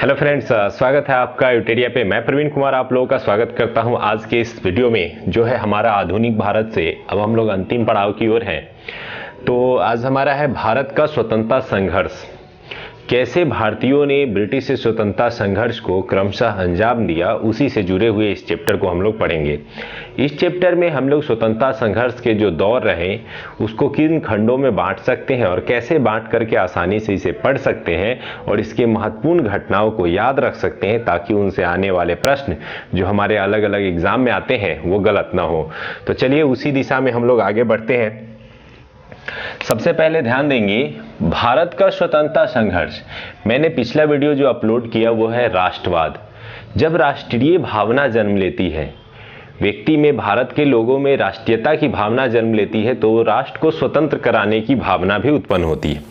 Hello friends, स्वागत है आपका यूटेरिया पे। मैं प्रवीण कुमार आप लोगों का स्वागत करता हूं आज के इस वीडियो में, जो है हमारा आधुनिक भारत से अब हम लोग अंतिम पड़ाव की ओर हैं। तो आज हमारा है भारत का स्वतंत्रता संघर्ष। कैसे भारतीयों ने ब्रिटिश से स्वतंत्रता संघर्ष को क्रमशः अंजाम दिया, उसी से जुड़े हुए इस चैप्टर को हम लोग पढ़ेंगे। इस चैप्टर में हम लोग स्वतंत्रता संघर्ष के जो दौर रहे उसको किन खंडों में बांट सकते हैं और कैसे बांट करके आसानी से इसे पढ़ सकते हैं और इसके महत्वपूर्ण घटनाओं को याद रख सकते हैं, ताकि उनसे आने वाले प्रश्न जो हमारे अलग अलग एग्जाम में आते हैं वो गलत ना हो। तो चलिए उसी दिशा में हम लोग आगे बढ़ते हैं। सबसे पहले ध्यान देंगे भारत का स्वतंत्रता संघर्ष। मैंने पिछला वीडियो जो अपलोड किया वो है राष्ट्रवाद। जब राष्ट्रीय भावना जन्म लेती है व्यक्ति में, भारत के लोगों में राष्ट्रीयता की भावना जन्म लेती है, तो राष्ट्र को स्वतंत्र कराने की भावना भी उत्पन्न होती है।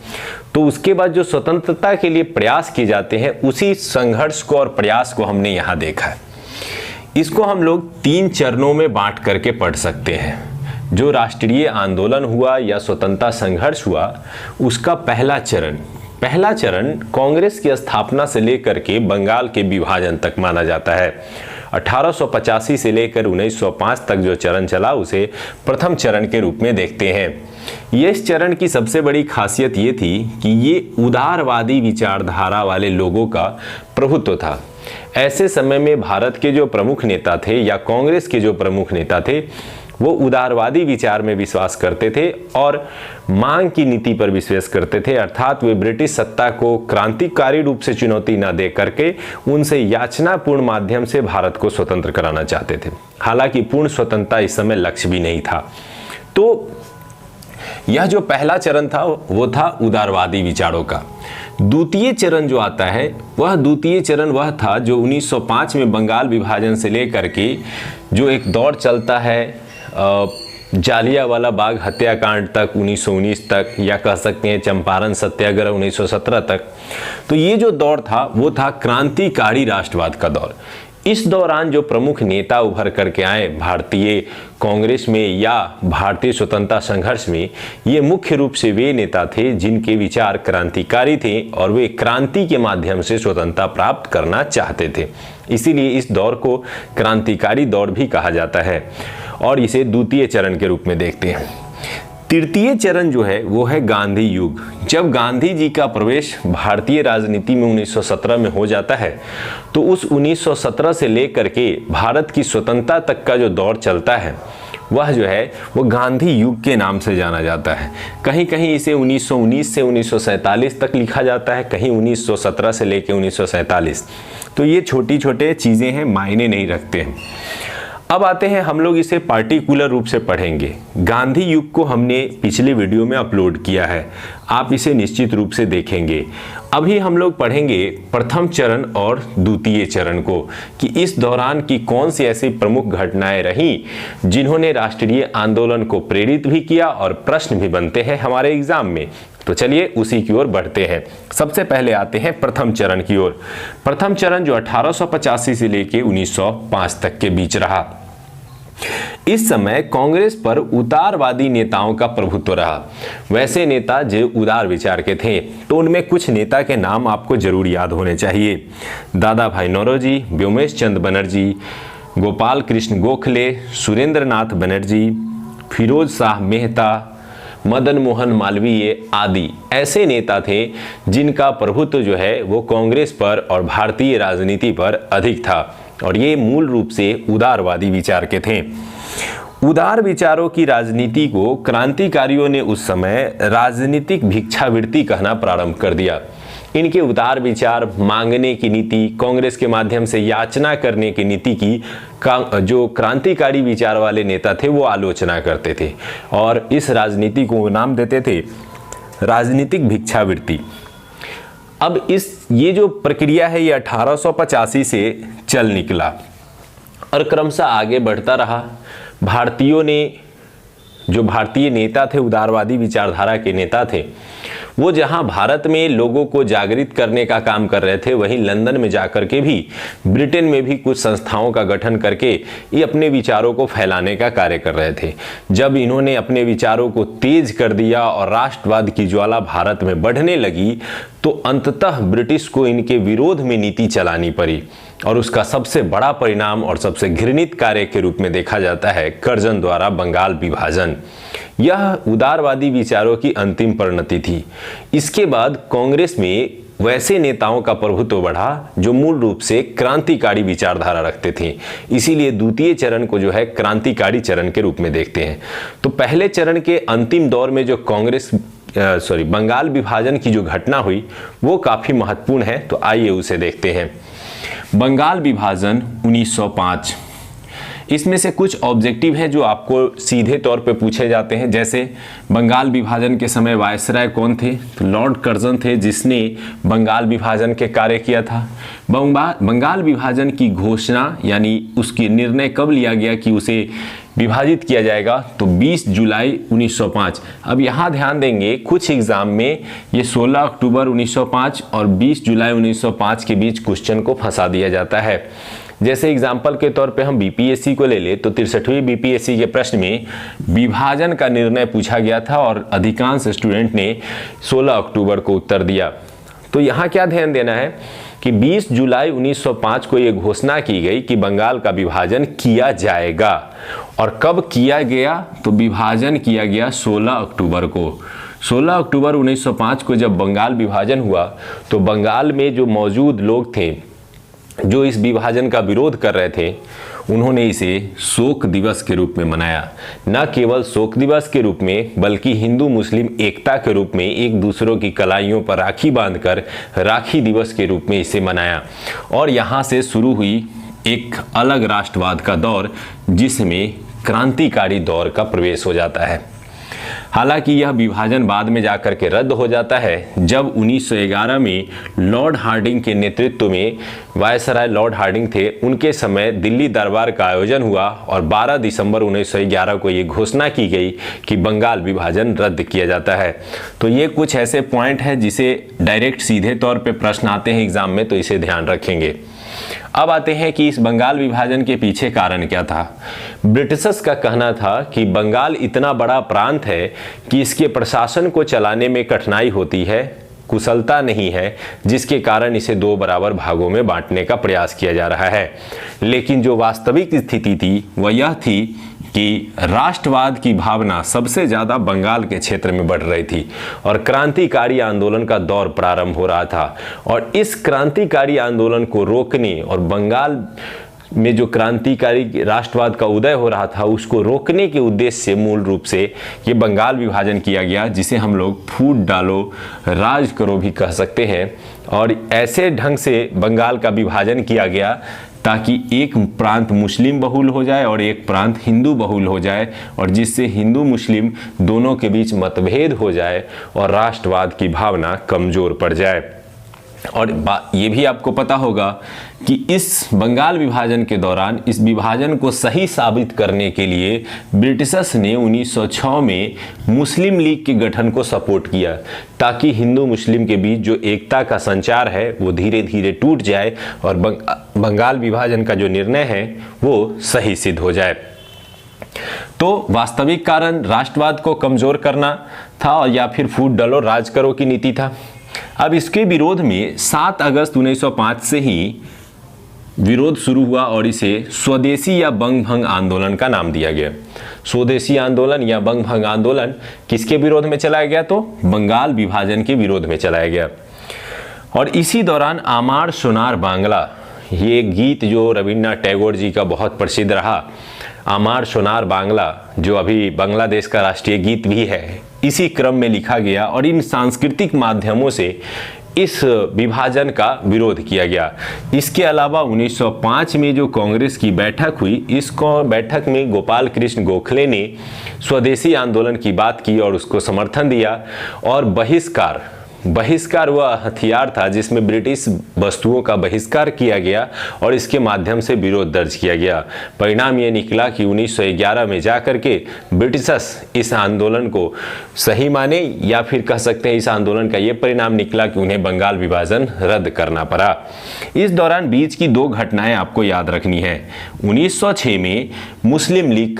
तो उसके बाद जो स्वतंत्रता के लिए प्रयास किए जाते हैं, उसी संघर्ष को और प्रयास को हमने यहाँ देखा है। इसको हम लोग 3 चरणों में बांट करके पढ़ सकते हैं। जो राष्ट्रीय आंदोलन हुआ या स्वतंत्रता संघर्ष हुआ, उसका पहला चरण कांग्रेस की स्थापना से लेकर के बंगाल के विभाजन तक माना जाता है। 1885 से लेकर 1905 तक जो चरण चला उसे प्रथम चरण के रूप में देखते हैं। ये इस चरण की सबसे बड़ी खासियत ये थी कि ये उदारवादी विचारधारा वाले लोगों का प्रभुत्व था। ऐसे समय में भारत के जो प्रमुख नेता थे या कांग्रेस के जो प्रमुख नेता थे, वो उदारवादी विचार में विश्वास करते थे और मांग की नीति पर विश्वास करते थे। अर्थात वे ब्रिटिश सत्ता को क्रांतिकारी रूप से चुनौती न दे करके उनसे याचनापूर्ण माध्यम से भारत को स्वतंत्र कराना चाहते थे। हालांकि पूर्ण स्वतंत्रता इस समय लक्ष्य भी नहीं था। तो यह जो पहला चरण था वो था उदारवादी विचारों का। द्वितीय चरण जो आता है वह था जो 1905 में बंगाल विभाजन से लेकर के जो एक दौर चलता है जालियांवाला बाग हत्याकांड तक 1919 तक, या कह सकते हैं चंपारण सत्याग्रह 1917 तक। तो ये जो दौर था वो था क्रांतिकारी राष्ट्रवाद का दौर। इस दौरान जो प्रमुख नेता उभर करके आए भारतीय कांग्रेस में या भारतीय स्वतंत्रता संघर्ष में, ये मुख्य रूप से वे नेता थे जिनके विचार क्रांतिकारी थे और वे क्रांति के माध्यम से स्वतंत्रता प्राप्त करना चाहते थे। इसीलिए इस दौर को क्रांतिकारी दौर भी कहा जाता है और इसे द्वितीय चरण के रूप में देखते हैं। तृतीय चरण जो है वो है गांधी युग। जब गांधी जी का प्रवेश भारतीय राजनीति में 1917 में हो जाता है, तो उस 1917 से लेकर के भारत की स्वतंत्रता तक का जो दौर चलता है वह जो है वो गांधी युग के नाम से जाना जाता है। कहीं कहीं इसे 1919 से 1947 तक लिखा जाता है, कहीं 1917 से लेकर 1947। तो ये छोटी छोटे चीज़ें हैं, मायने नहीं रखते हैं। अब आते हैं, हम लोग इसे पार्टिकुलर रूप से पढ़ेंगे। गांधी युग को हमने पिछले वीडियो में अपलोड किया है, आप इसे निश्चित रूप से देखेंगे। अभी हम लोग पढ़ेंगे प्रथम चरण और द्वितीय चरण को, कि इस दौरान की कौन सी ऐसी प्रमुख घटनाएं रहीं जिन्होंने राष्ट्रीय आंदोलन को प्रेरित भी किया और प्रश्न भी बनते हैं हमारे एग्जाम में। तो चलिए उसी की ओर बढ़ते हैं। सबसे पहले आते हैं प्रथम चरण की ओर। प्रथम चरण जो 1885 से लेकर 1905 तक के बीच रहा। इस समय कांग्रेस पर उदारवादी नेताओं का प्रभुत्व रहा। वैसे नेता जो उदार विचार के थे, तो उनमें कुछ नेता के नाम आपको जरूर याद होने चाहिए। दादा भाई नौरोजी, व्योमेश चंद्र बनर्जी, गोपाल कृष्ण गोखले, सुरेंद्र नाथ बनर्जी, फिरोज शाह मेहता, मदन मोहन मालवीय आदि ऐसे नेता थे जिनका प्रभुत्व जो है वो कांग्रेस पर और भारतीय राजनीति पर अधिक था, और ये मूल रूप से उदारवादी विचार के थे। उदार विचारों की राजनीति को क्रांतिकारियों ने उस समय राजनीतिक भिक्षावृत्ति कहना प्रारंभ कर दिया। इनके उदार विचार, मांगने की नीति, कांग्रेस के माध्यम से याचना करने की नीति की जो क्रांतिकारी विचार वाले नेता थे वो आलोचना करते थे, और इस राजनीति को नाम देते थे राजनीतिक भिक्षावृत्ति। अब ये जो प्रक्रिया है ये 1885 से चल निकला और क्रमशः आगे बढ़ता रहा। भारतीयों ने, जो भारतीय नेता थे, उदारवादी विचारधारा के नेता थे, वो जहां भारत में लोगों को जागृत करने का काम कर रहे थे, वहीं लंदन में जाकर के भी, ब्रिटेन में भी कुछ संस्थाओं का गठन करके ये अपने विचारों को फैलाने का कार्य कर रहे थे। जब इन्होंने अपने विचारों को तेज कर दिया और राष्ट्रवाद की ज्वाला भारत में बढ़ने लगी, तो अंततः ब्रिटिश को इनके विरोध में नीति चलानी पड़ी, और उसका सबसे बड़ा परिणाम और सबसे घृणित कार्य के रूप में देखा जाता है कर्जन द्वारा बंगाल विभाजन। यह उदारवादी विचारों की अंतिम परिणति थी। इसके बाद कांग्रेस में वैसे नेताओं का प्रभुत्व बढ़ा जो मूल रूप से क्रांतिकारी विचारधारा रखते थे। इसीलिए द्वितीय चरण को जो है क्रांतिकारी चरण के रूप में देखते हैं। तो पहले चरण के अंतिम दौर में जो बंगाल विभाजन की जो घटना हुई वो काफी महत्वपूर्ण है, तो आइए उसे देखते हैं। बंगाल विभाजन 1905, इसमें से कुछ ऑब्जेक्टिव हैं जो आपको सीधे तौर पे पूछे जाते हैं। जैसे बंगाल विभाजन के समय वायसराय कौन थे? तो लॉर्ड कर्जन थे, जिसने बंगाल विभाजन के कार्य किया था। बंगाल विभाजन की घोषणा यानी उसकी निर्णय कब लिया गया कि उसे विभाजित किया जाएगा? तो 20 जुलाई 1905। अब यहाँ ध्यान देंगे, कुछ एग्जाम में ये 16 अक्टूबर 1905 और 20 जुलाई 1905 के बीच क्वेश्चन को फंसा दिया जाता है। जैसे एग्जाम्पल के तौर पे हम बीपीएससी को ले ले तो 63वीं बीपीएससी के प्रश्न में विभाजन का निर्णय पूछा गया था और अधिकांश स्टूडेंट ने 16 अक्टूबर को उत्तर दिया। तो यहाँ क्या ध्यान देना है कि 20 जुलाई 1905 को यह घोषणा की गई कि बंगाल का विभाजन किया जाएगा। और कब किया गया? तो विभाजन किया गया 16 अक्टूबर को। 16 अक्टूबर 1905 को जब बंगाल विभाजन हुआ तो बंगाल में जो मौजूद लोग थे जो इस विभाजन का विरोध कर रहे थे, उन्होंने इसे शोक दिवस के रूप में मनाया। न केवल शोक दिवस के रूप में बल्कि हिंदू मुस्लिम एकता के रूप में एक दूसरों की कलाइयों पर राखी बांधकर राखी दिवस के रूप में इसे मनाया। और यहाँ से शुरू हुई एक अलग राष्ट्रवाद का दौर, जिसमें क्रांतिकारी दौर का प्रवेश हो जाता है। हालांकि यह विभाजन बाद में जाकर के रद्द हो जाता है जब 1911 में लॉर्ड हार्डिंग के नेतृत्व में, वायसराय लॉर्ड हार्डिंग थे, उनके समय दिल्ली दरबार का आयोजन हुआ और 12 दिसंबर 1911 को ये घोषणा की गई कि बंगाल विभाजन रद्द किया जाता है। तो ये कुछ ऐसे पॉइंट हैं जिसे डायरेक्ट सीधे तौर पे प्रश्न आते हैं एग्जाम में, तो इसे ध्यान रखेंगे। अब आते हैं कि इस बंगाल विभाजन के पीछे कारण क्या था। ब्रिटिशर्स का कहना था कि बंगाल इतना बड़ा प्रांत है कि इसके प्रशासन को चलाने में कठिनाई होती है, कुशलता नहीं है, जिसके कारण इसे 2 बराबर भागों में बांटने का प्रयास किया जा रहा है। लेकिन जो वास्तविक स्थिति थी वह यह थी कि राष्ट्रवाद की भावना सबसे ज़्यादा बंगाल के क्षेत्र में बढ़ रही थी और क्रांतिकारी आंदोलन का दौर प्रारंभ हो रहा था। और इस क्रांतिकारी आंदोलन को रोकने और बंगाल में जो क्रांतिकारी राष्ट्रवाद का उदय हो रहा था उसको रोकने के उद्देश्य से मूल रूप से ये बंगाल विभाजन किया गया, जिसे हम लोग फूट डालो राज करो भी कह सकते हैं। और ऐसे ढंग से बंगाल का विभाजन किया गया ताकि एक प्रांत मुस्लिम बहुल हो जाए और एक प्रांत हिंदू बहुल हो जाए, और जिससे हिंदू मुस्लिम दोनों के बीच मतभेद हो जाए और राष्ट्रवाद की भावना कमजोर पड़ जाए। और ये भी आपको पता होगा कि इस बंगाल विभाजन के दौरान इस विभाजन को सही साबित करने के लिए ब्रिटिशर्स ने 1906 में मुस्लिम लीग के गठन को सपोर्ट किया, ताकि हिंदू मुस्लिम के बीच जो एकता का संचार है वो धीरे धीरे टूट जाए और बंगाल विभाजन का जो निर्णय है वो सही सिद्ध हो जाए। तो वास्तविक कारण राष्ट्रवाद को कमजोर करना था या फिर फूट डालो राज करो की नीति था। अब इसके विरोध में 7 अगस्त 1905 से ही विरोध शुरू हुआ और इसे स्वदेशी या बंग भंग आंदोलन का नाम दिया गया। स्वदेशी आंदोलन या बंग भंग आंदोलन किसके विरोध में चलाया गया? तो बंगाल विभाजन के विरोध में चलाया गया। और इसी दौरान आमार सोनार बांग्ला, ये गीत जो रविन्द्रनाथ टैगोर जी का बहुत प्रसिद्ध रहा, आमार सोनार बांग्ला, जो अभी बांग्लादेश का राष्ट्रीय गीत भी है, इसी क्रम में लिखा गया और इन सांस्कृतिक माध्यमों से इस विभाजन का विरोध किया गया। इसके अलावा 1905 में जो कांग्रेस की बैठक हुई, इस बैठक में गोपाल कृष्ण गोखले ने स्वदेशी आंदोलन की बात की और उसको समर्थन दिया और बहिष्कार बहिष्कार वह हथियार था जिसमें ब्रिटिश वस्तुओं का बहिष्कार किया गया और इसके माध्यम से विरोध दर्ज किया गया। परिणाम ये निकला कि 1911 में जाकर के ब्रिटिशर्स इस आंदोलन को सही माने, या फिर कह सकते हैं इस आंदोलन का ये परिणाम निकला कि उन्हें बंगाल विभाजन रद्द करना पड़ा। इस दौरान बीच की दो घटनाएं आपको याद रखनी है। 1906 में मुस्लिम लीग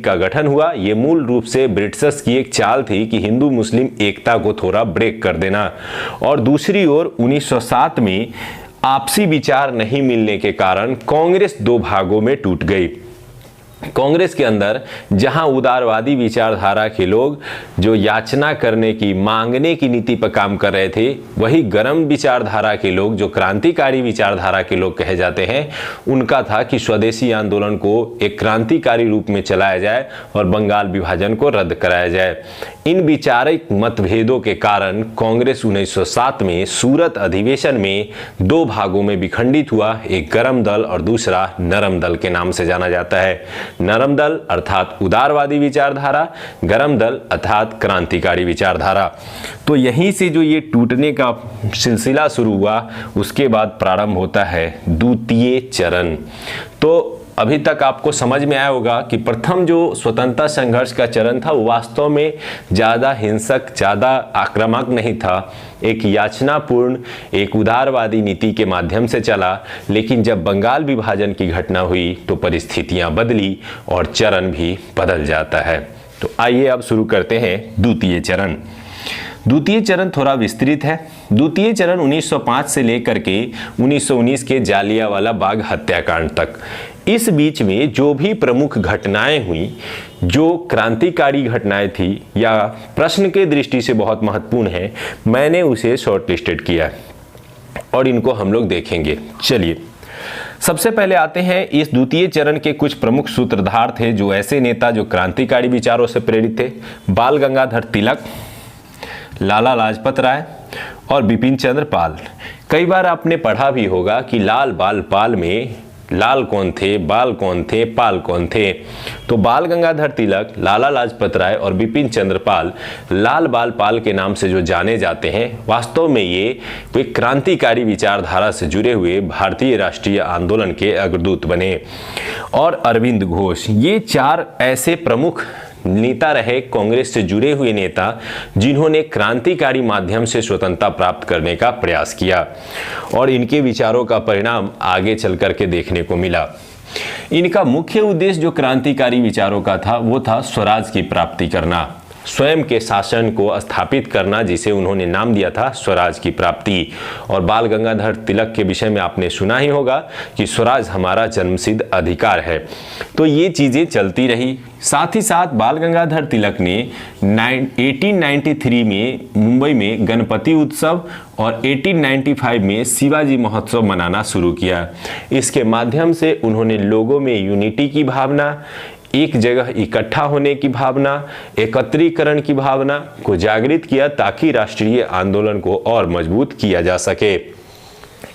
का गठन हुआ। ये मूल रूप से ब्रिटिशर्स की एक चाल थी कि हिंदू मुस्लिम एकता को थोड़ा ब्रेक कर देना। और दूसरी ओर 1907 में आपसी विचार नहीं मिलने के कारण कांग्रेस दो भागों में टूट गई। कांग्रेस के अंदर जहां उदारवादी विचारधारा के लोग जो याचना करने की, मांगने की नीति पर काम कर रहे थे, वही गर्म विचारधारा के लोग, जो क्रांतिकारी विचारधारा के लोग कहे जाते हैं, उनका था कि स्वदेशी आंदोलन को एक क्रांतिकारी रूप में चलाया जाए और बंगाल विभाजन को रद्द कराया जाए। इन विचारिक मतभेदों के कारण कांग्रेस 1907 में सूरत अधिवेशन में दो भागों में विखंडित हुआ, एक गर्म दल और दूसरा नरम दल के नाम से जाना जाता है। नरम दल अर्थात उदारवादी विचारधारा, गरम दल अर्थात क्रांतिकारी विचारधारा। तो यहीं से जो ये टूटने का सिलसिला शुरू हुआ, उसके बाद प्रारंभ होता है द्वितीय चरण। तो अभी तक आपको समझ में आया होगा कि प्रथम जो स्वतंत्रता संघर्ष का चरण था वो वास्तव में ज़्यादा हिंसक, ज़्यादा आक्रामक नहीं था। एक याचनापूर्ण, एक उदारवादी नीति के माध्यम से चला। लेकिन जब बंगाल विभाजन की घटना हुई तो परिस्थितियां बदली और चरण भी बदल जाता है। तो आइए अब शुरू करते हैं द्वितीय चरण। द्वितीय चरण थोड़ा विस्तृत है। द्वितीय चरण 1905 से लेकर के 1919 के जालियांवाला बाग हत्याकांड तक, इस बीच में जो भी प्रमुख घटनाएं हुई, जो क्रांतिकारी घटनाएं थी या प्रश्न के दृष्टि से बहुत महत्वपूर्ण है, मैंने उसे शॉर्ट लिस्टेड किया और इनको हम लोग देखेंगे। चलिए सबसे पहले आते हैं, इस द्वितीय चरण के कुछ प्रमुख सूत्रधार थे, जो ऐसे नेता जो क्रांतिकारी विचारों से प्रेरित थे। बाल गंगाधर तिलक, लाला लाजपत राय और बिपिन चंद्र पाल। कई बार आपने पढ़ा भी होगा कि लाल बाल पाल में लाल कौन थे, बाल कौन थे, पाल कौन थे। तो बाल गंगाधर तिलक, लाला लाजपत राय और बिपिन चंद्र पाल लाल बाल पाल के नाम से जो जाने जाते हैं, वास्तव में ये कोई क्रांतिकारी विचारधारा से जुड़े हुए भारतीय राष्ट्रीय आंदोलन के अग्रदूत बने। और अरविंद घोष, ये चार ऐसे प्रमुख नेता रहे, कांग्रेस से जुड़े हुए नेता, जिन्होंने क्रांतिकारी माध्यम से स्वतंत्रता प्राप्त करने का प्रयास किया और इनके विचारों का परिणाम आगे चल करके देखने को मिला। इनका मुख्य उद्देश्य जो क्रांतिकारी विचारों का था वो था स्वराज की प्राप्ति करना, स्वयं के शासन को स्थापित करना, जिसे उन्होंने नाम दिया था स्वराज की प्राप्ति। और बाल गंगाधर तिलक के विषय में आपने सुना ही होगा कि स्वराज हमारा जन्मसिद्ध अधिकार है। तो ये चीज़ें चलती रही। साथ ही साथ बाल गंगाधर तिलक ने 1893 में मुंबई में गणपति उत्सव और 1895 में शिवाजी महोत्सव मनाना शुरू किया। इसके माध्यम से उन्होंने लोगों में यूनिटी की भावना, एक जगह इकट्ठा होने की भावना, एकत्रीकरण की भावना को जागृत किया, ताकि राष्ट्रीय आंदोलन को और मजबूत किया जा सके।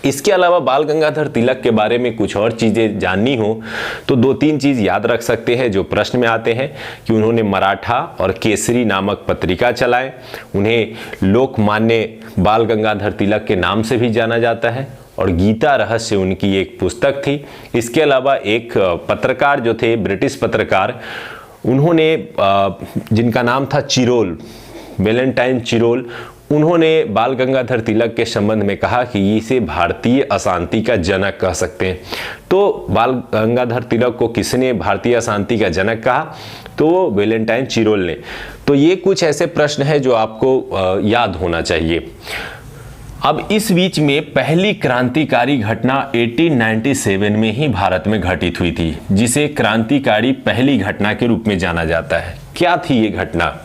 इसके अलावा बाल गंगाधर तिलक के बारे में कुछ और चीज़ें जाननी हो तो दो तीन चीज़ याद रख सकते हैं जो प्रश्न में आते हैं, कि उन्होंने मराठा और केसरी नामक पत्रिका चलाए। उन्हें लोकमान्य बाल गंगाधर तिलक के नाम से भी जाना जाता है और गीता रहस्य उनकी एक पुस्तक थी। इसके अलावा एक पत्रकार जो थे, ब्रिटिश पत्रकार, उन्होंने जिनका नाम था चिरोल, वेलेंटाइन चिरोल, उन्होंने बाल गंगाधर तिलक के संबंध में कहा कि इसे भारतीय अशांति का जनक कह सकते हैं। तो बाल गंगाधर तिलक को किसने भारतीय अशांति का जनक कहा? तो वो वेलेंटाइन चिरोल ने। तो ये कुछ ऐसे प्रश्न हैं जो आपको याद होना चाहिए। अब इस बीच में पहली क्रांतिकारी घटना 1897 में ही भारत में घटित हुई थी, जिसे क्रांतिकारी पहली घटना के रूप में जाना जाता है। क्या थी ये घटना?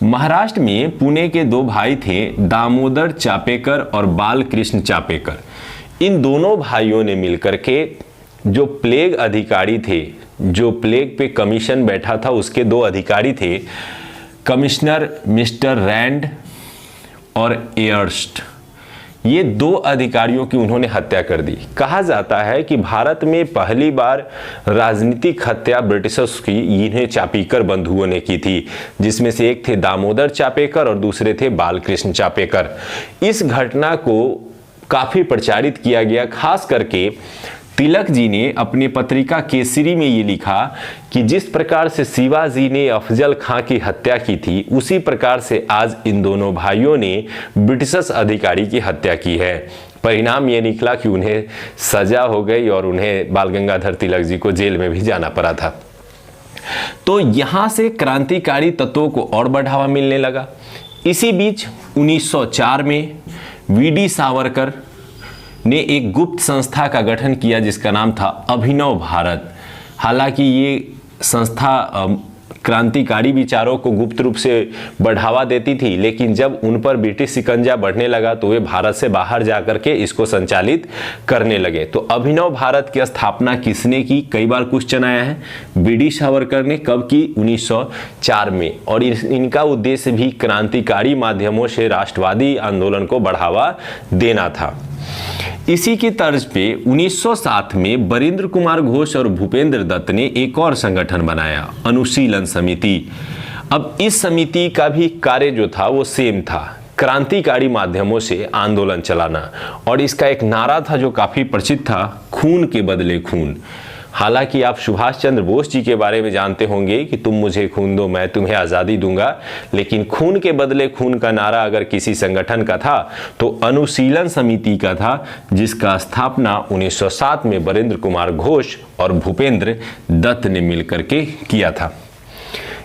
महाराष्ट्र में पुणे के दो भाई थे, दामोदर चापेकर और बालकृष्ण चापेकर। इन दोनों भाइयों ने मिलकर के जो प्लेग अधिकारी थे, जो प्लेग पे कमीशन बैठा था, उसके दो अधिकारी थे, कमिश्नर मिस्टर रैंड और एयर्स्ट। ये 2 अधिकारियों की उन्होंने हत्या कर दी। कहा जाता है कि भारत में पहली बार राजनीतिक हत्या ब्रिटिशर्स की इन्हें चापेकर बंधुओं ने की थी, जिसमें से एक थे दामोदर चापेकर और दूसरे थे बालकृष्ण चापेकर। इस घटना को काफी प्रचारित किया गया, खास करके तिलक जी ने अपनी पत्रिका केसरी में ये लिखा कि जिस प्रकार से शिवाजी ने अफजल खां की हत्या की थी, उसी प्रकार से आज इन दोनों भाइयों ने ब्रिटिश अधिकारी की हत्या की है। परिणाम ये निकला कि उन्हें सजा हो गई और उन्हें बाल गंगाधर तिलक जी को जेल में भी जाना पड़ा था। तो यहां से क्रांतिकारी तत्वों को और बढ़ावा मिलने लगा। इसी बीच 1904 में वीडी सावरकर ने एक गुप्त संस्था का गठन किया जिसका नाम था अभिनव भारत। हालांकि ये संस्था क्रांतिकारी विचारों को गुप्त रूप से बढ़ावा देती थी, लेकिन जब उन पर ब्रिटिश शिकंजा बढ़ने लगा तो वे भारत से बाहर जाकर के इसको संचालित करने लगे। तो अभिनव भारत की स्थापना किसने की, कई बार क्वेश्चन आया है। वीडी सावरकर ने कब की? 1904 में। और इनका उद्देश्य भी क्रांतिकारी माध्यमों से राष्ट्रवादी आंदोलन को बढ़ावा देना था। इसी की तर्ज पे 1907 में बरिंद्र कुमार घोष और भूपेंद्र दत्त ने एक और संगठन बनाया, अनुशीलन समिति। अब इस समिति का भी कार्य जो था वो सेम था, क्रांतिकारी माध्यमों से आंदोलन चलाना। और इसका एक नारा था जो काफी प्रसिद्ध था, खून के बदले खून। हालांकि आप सुभाष चंद्र बोस जी के बारे में जानते होंगे कि तुम मुझे खून दो मैं तुम्हें आज़ादी दूंगा, लेकिन खून के बदले खून का नारा अगर किसी संगठन का था तो अनुशीलन समिति का था, जिसका स्थापना 1907 में बरिंद्र कुमार घोष और भूपेंद्र दत्त ने मिलकर के किया था।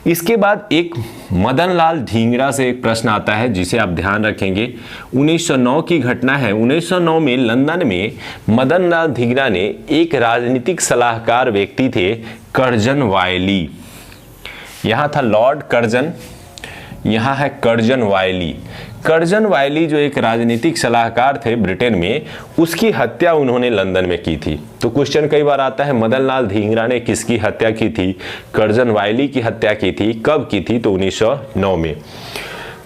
इसके बाद एक मदन लाल ढींगरा से एक प्रश्न आता है जिसे आप ध्यान रखेंगे। 1909 की घटना है। 1909 में लंदन में मदन लाल ढींगरा ने एक राजनीतिक सलाहकार व्यक्ति थे कर्जन वायली। यहाँ था लॉर्ड कर्जन, यहाँ है कर्जन वायली। कर्जन वायली जो एक राजनीतिक सलाहकार थे ब्रिटेन में, उसकी हत्या उन्होंने लंदन में की थी। तो क्वेश्चन कई बार आता है, मदन लाल ढींगरा ने किसकी हत्या की थी? कर्जन वायली की हत्या की थी। कब की थी? तो 1909 में।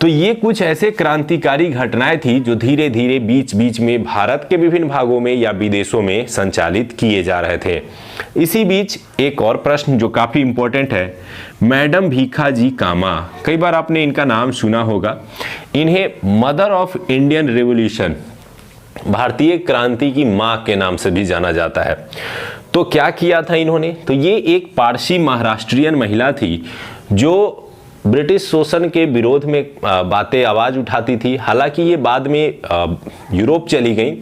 तो ये कुछ ऐसे क्रांतिकारी घटनाएं थी जो धीरे धीरे बीच बीच में भारत के विभिन्न भागों में या विदेशों में संचालित किए जा रहे थे। इसी बीच एक और प्रश्न जो काफी इंपॉर्टेंट है, मैडम भीखाजी कामा। कई बार आपने इनका नाम सुना होगा। इन्हें मदर ऑफ इंडियन रेवोल्यूशन, भारतीय क्रांति की मां के नाम से भी जाना जाता है। तो क्या किया था इन्होंने? तो ये एक पारसी महाराष्ट्रियन महिला थी जो ब्रिटिश शोषण के विरोध में बातें आवाज उठाती थी। हालांकि ये बाद में यूरोप चली गई।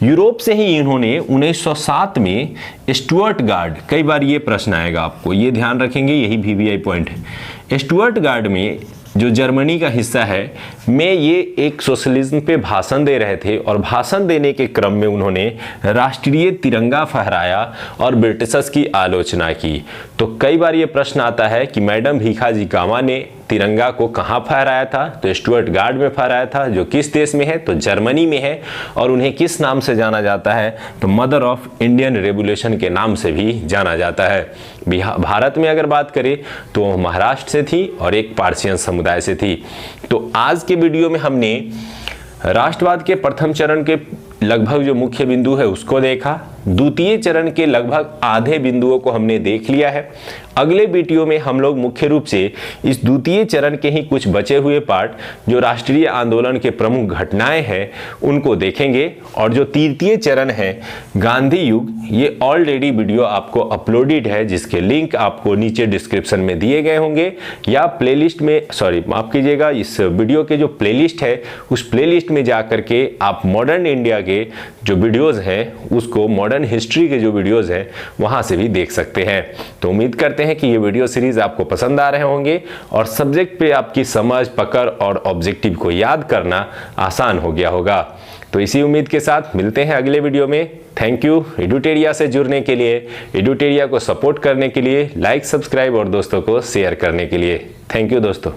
यूरोप से ही इन्होंने 1907 में स्टुअर्ट गार्ड, कई बार ये प्रश्न आएगा आपको, ये ध्यान रखेंगे, यही वीवीआई पॉइंट है। स्टुअर्ट गार्ड में जो जर्मनी का हिस्सा है में ये एक सोशलिज्म पे भाषण दे रहे थे और भाषण देने के क्रम में उन्होंने राष्ट्रीय तिरंगा फहराया और ब्रिटिशर्स की आलोचना की। तो कई बार ये प्रश्न आता है कि मैडम भीखाजी कामा ने तिरंगा को कहाँ फहराया था? तो स्टुअर्ट गार्ड में फहराया था, जो किस देश में है? तो जर्मनी में है। और उन्हें किस नाम से जाना जाता है? तो मदर ऑफ इंडियन रेवोल्यूशन के नाम से भी जाना जाता है। भारत में अगर बात करें तो महाराष्ट्र से थी और एक पारसियन समुदाय से थी। तो आज के वीडियो में हमने राष्ट्रवाद के प्रथम चरण के लगभग जो मुख्य बिंदु है उसको देखा। द्वितीय चरण के लगभग आधे बिंदुओं को हमने देख लिया है। अगले वीडियो में हम लोग मुख्य रूप से इस द्वितीय चरण के ही कुछ बचे हुए पार्ट जो राष्ट्रीय आंदोलन के प्रमुख घटनाएं हैं उनको देखेंगे। और जो तृतीय चरण है गांधी युग, ये ऑलरेडी वीडियो आपको अपलोडेड है, जिसके लिंक आपको नीचे डिस्क्रिप्शन में दिए गए होंगे या प्लेलिस्ट में, सॉरी माफ कीजिएगा, इस वीडियो के जो प्लेलिस्ट है उस प्लेलिस्ट में जा करके आप मॉडर्न इंडिया के जो वीडियोज हैं उसको, मॉडर्न हिस्ट्री के जो वीडियोज हैं वहां से भी देख सकते हैं। तो उम्मीद करते हैं कि ये वीडियो सीरीज आपको पसंद आ रहे होंगे और सब्जेक्ट पे आपकी समझ, पकड़ और ऑब्जेक्टिव को याद करना आसान हो गया होगा। तो इसी उम्मीद के साथ मिलते हैं अगले वीडियो में। थैंक यू एडुटेरिया से जुड़ने के लिए, एडुटेरिया को सपोर्ट करने के लिए, लाइक, सब्सक्राइब और दोस्तों को शेयर करने के लिए। थैंक यू दोस्तों।